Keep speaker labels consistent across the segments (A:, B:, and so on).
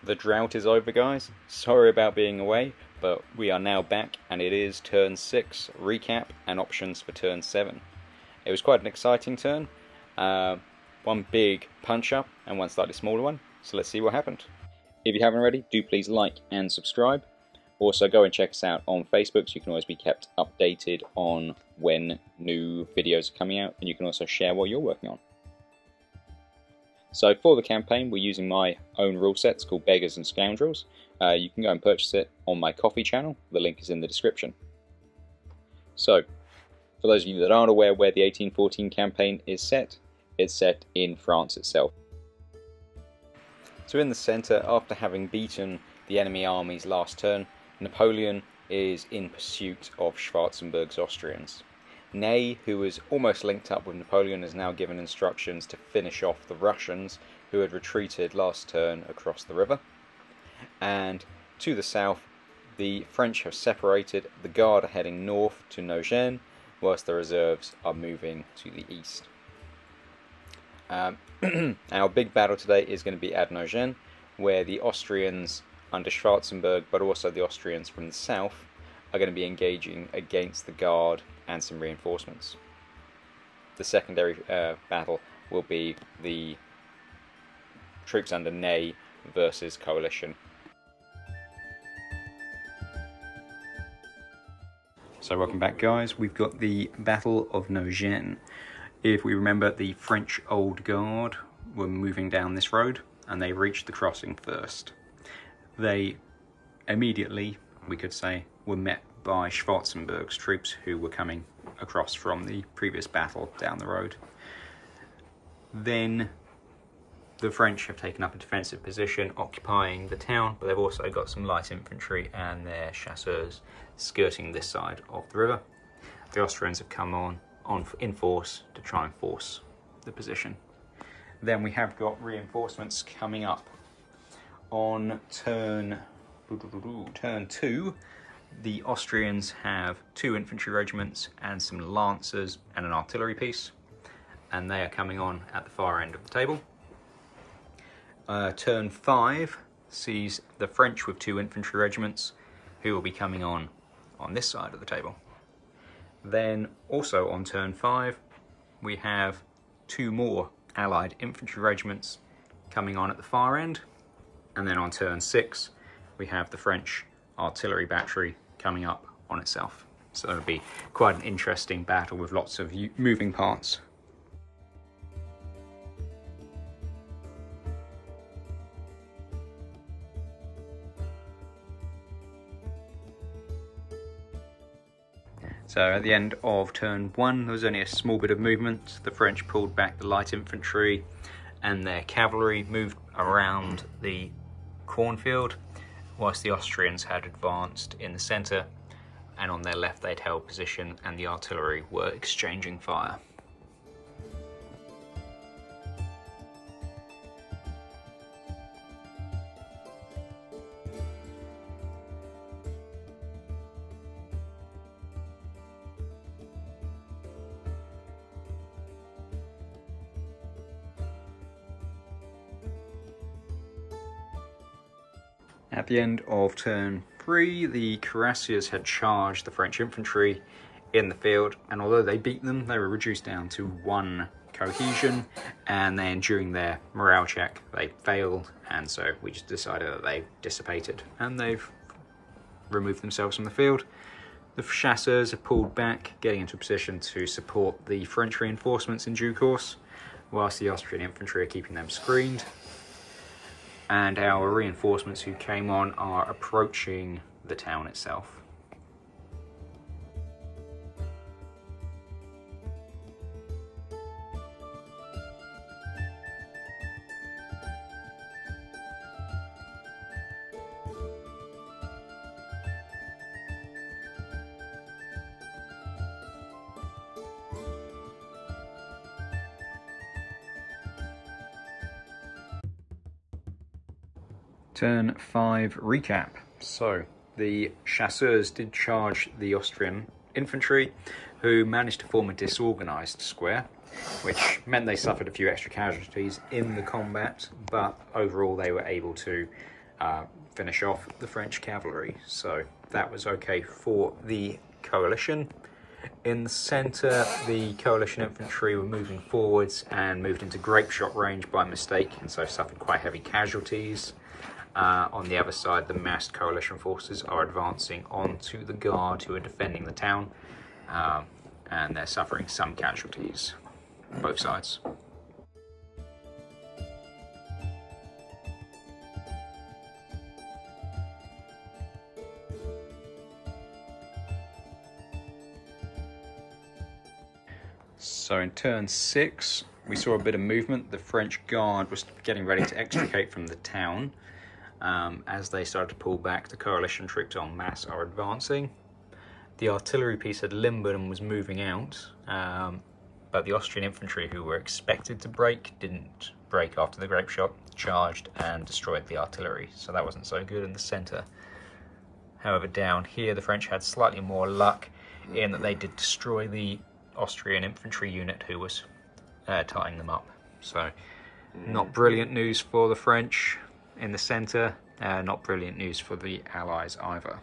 A: The drought is over, guys. Sorry about being away, but we are now back and it is turn 6, recap and options for turn 7. It was quite an exciting turn. One big punch up and one slightly smaller one, so let's see what happened. If you haven't already, do please like and subscribe. Also go and check us out on Facebook so you can always be kept updated on when new videos are coming out, and you can also share what you're working on. So for the campaign we're using my own rule set. It's called Beggars and Scoundrels. You can go and purchase it on my Ko-fi channel, the link is in the description. So, for those of you that aren't aware where the 1814 campaign is set, it's set in France itself. So in the centre, after having beaten the enemy armies last turn, Napoleon is in pursuit of Schwarzenberg's Austrians. Ney, who was almost linked up with Napoleon, is now given instructions to finish off the Russians who had retreated last turn across the river. And to the south, the French have separated. The Guard are heading north to Nogent, whilst the reserves are moving to the east. Our big battle today is going to be at Nogent, where the Austrians under Schwarzenberg, but also the Austrians from the south, are going to be engaging against the Guard and some reinforcements. The secondary battle will be the troops under Ney versus coalition. So welcome back, guys. We've got the Battle of Nogent. If we remember, the French Old Guard were moving down this road and they reached the crossing first. They immediately, we could say, were met by Schwarzenberg's troops who were coming across from the previous battle down the road. Then the French have taken up a defensive position occupying the town, but they've also got some light infantry and their chasseurs skirting this side of the river. The Austrians have come on in force to try and force the position. Then we have got reinforcements coming up. On turn 2, the Austrians have 2 infantry regiments and some lancers and an artillery piece, and they are coming on at the far end of the table. Turn 5 sees the French with 2 infantry regiments who will be coming on this side of the table. Then also on turn 5 we have 2 more Allied infantry regiments coming on at the far end, and then on turn 6 we have the French artillery battery coming up on itself. So it'll be quite an interesting battle with lots of moving parts. So at the end of turn 1 there was only a small bit of movement. The French pulled back the light infantry and their cavalry moved around the cornfield, whilst the Austrians had advanced in the centre, and on their left they'd held position and the artillery were exchanging fire. At the end of turn 3, the cuirassiers had charged the French infantry in the field, and although they beat them, they were reduced down to 1 cohesion, and then during their morale check they failed, and so we just decided that they dissipated and they've removed themselves from the field. The chasseurs have pulled back, getting into a position to support the French reinforcements in due course, whilst the Austrian infantry are keeping them screened. And our reinforcements who came on are approaching the town itself. Turn 5 recap. So the chasseurs did charge the Austrian infantry, who managed to form a disorganised square, which meant they suffered a few extra casualties in the combat, but overall they were able to finish off the French cavalry. So that was okay for the coalition. In the centre, the coalition infantry were moving forwards and moved into grape shot range by mistake, and so suffered quite heavy casualties. On the other side, the massed coalition forces are advancing onto the guard who are defending the town, and they're suffering some casualties, both sides. So in turn 6, we saw a bit of movement. The French guard was getting ready to extricate from the town. As they started to pull back, the coalition troops en masse are advancing. The artillery piece had limbered and was moving out, but the Austrian infantry, who were expected to break, didn't break after the grape shot, charged and destroyed the artillery, so that wasn't so good in the centre. However, down here the French had slightly more luck in that they did destroy the Austrian infantry unit who was tying them up. So not brilliant news for the French in the centre, not brilliant news for the Allies either.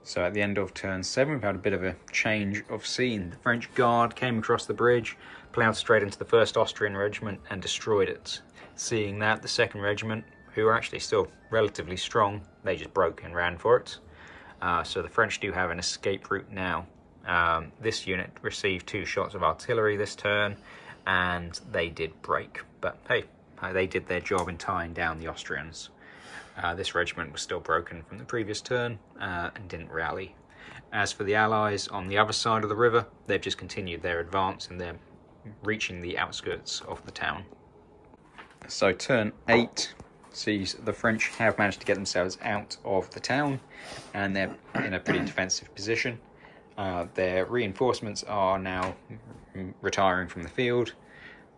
A: So at the end of turn 7, we've had a bit of a change of scene. The French guard came across the bridge, ploughed straight into the 1st Austrian regiment and destroyed it. Seeing that, the 2nd regiment, who are actually still relatively strong, they just broke and ran for it. So the French do have an escape route now. This unit received 2 shots of artillery this turn, and they did break. But hey, they did their job in tying down the Austrians. This regiment was still broken from the previous turn and didn't rally. As for the Allies on the other side of the river, they've just continued their advance and they're reaching the outskirts of the town. So turn 8 sees the French have managed to get themselves out of the town, and they're in a pretty defensive position. Their reinforcements are now retiring from the field.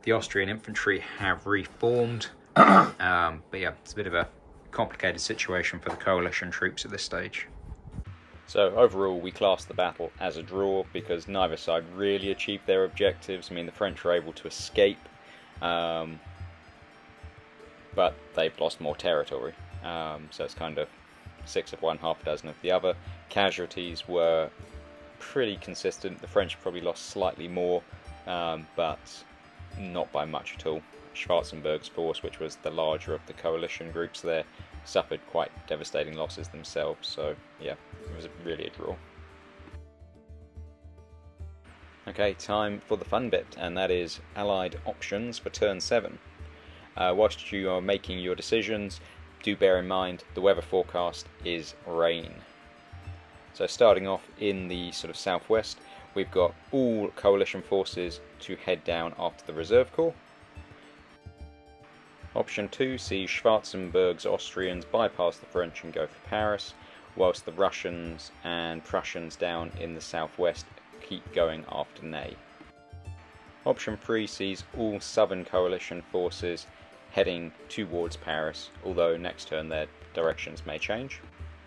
A: The Austrian infantry have reformed, but yeah, it's a bit of a complicated situation for the coalition troops at this stage. So overall, we class the battle as a draw because neither side really achieved their objectives. I mean, the French were able to escape, but they've lost more territory. So it's kind of 6 of one, half a dozen of the other. Casualties were pretty consistent. The French probably lost slightly more, but not by much at all. Schwarzenberg's force, which was the larger of the coalition groups there, suffered quite devastating losses themselves, so yeah, it was really a draw. Okay, time for the fun bit, and that is Allied options for turn 7. Whilst you are making your decisions, do bear in mind the weather forecast is rain. So starting off in the sort of southwest, we've got all coalition forces to head down after the reserve corps. Option 2 sees Schwarzenberg's Austrians bypass the French and go for Paris, whilst the Russians and Prussians down in the southwest keep going after Ney. Option 3 sees all southern coalition forces heading towards Paris, although next turn their directions may change.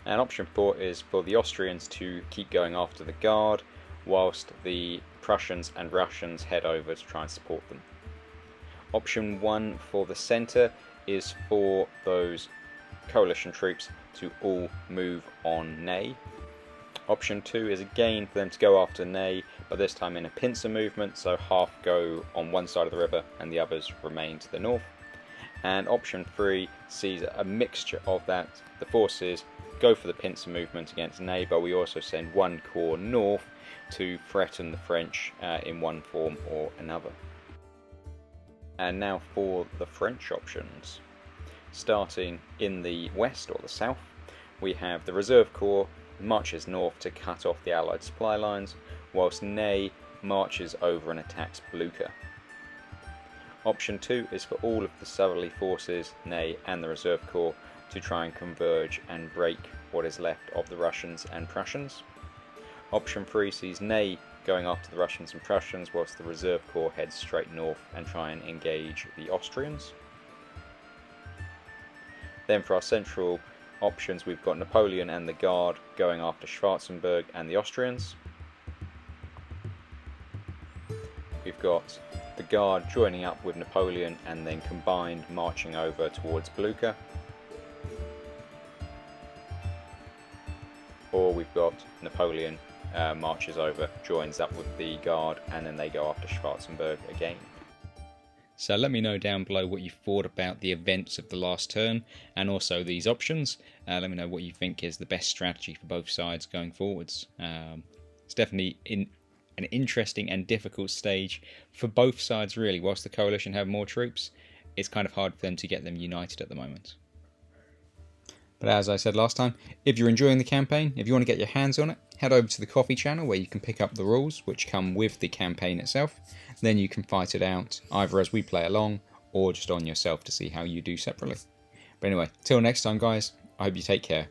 A: And option 4 is for the Austrians to keep going after the Guard, whilst the Prussians and Russians head over to try and support them. Option 1 for the centre is for those coalition troops to all move on Ney. Option 2 is again for them to go after Ney, but this time in a pincer movement, so half go on one side of the river and the others remain to the north. And option 3 sees a mixture of that. The forces go for the pincer movement against Ney, but we also send one corps north to threaten the French in one form or another. And now for the French options. Starting in the west or the south, we have the Reserve Corps marches north to cut off the Allied supply lines, whilst Ney marches over and attacks Blucher. Option 2 is for all of the southerly forces, Ney and the Reserve Corps, to try and converge and break what is left of the Russians and Prussians. Option 3 sees Ney going after the Russians and Prussians, whilst the Reserve Corps heads straight north and try and engage the Austrians. Then for our central options, we've got Napoleon and the Guard going after Schwarzenberg and the Austrians. We've got the Guard joining up with Napoleon and then combined marching over towards Blucher. we've got Napoleon marches over, joins up with the Guard, and then they go after Schwarzenberg again. So let me know down below what you thought about the events of the last turn, and also these options. Let me know what you think is the best strategy for both sides going forwards. It's definitely an interesting and difficult stage for both sides really. Whilst the coalition have more troops, it's kind of hard for them to get them united at the moment. But as I said last time, if you're enjoying the campaign, if you want to get your hands on it, head over to the coffee channel where you can pick up the rules which come with the campaign itself. Then you can fight it out either as we play along or just on yourself to see how you do separately. But anyway, till next time guys, I hope you take care.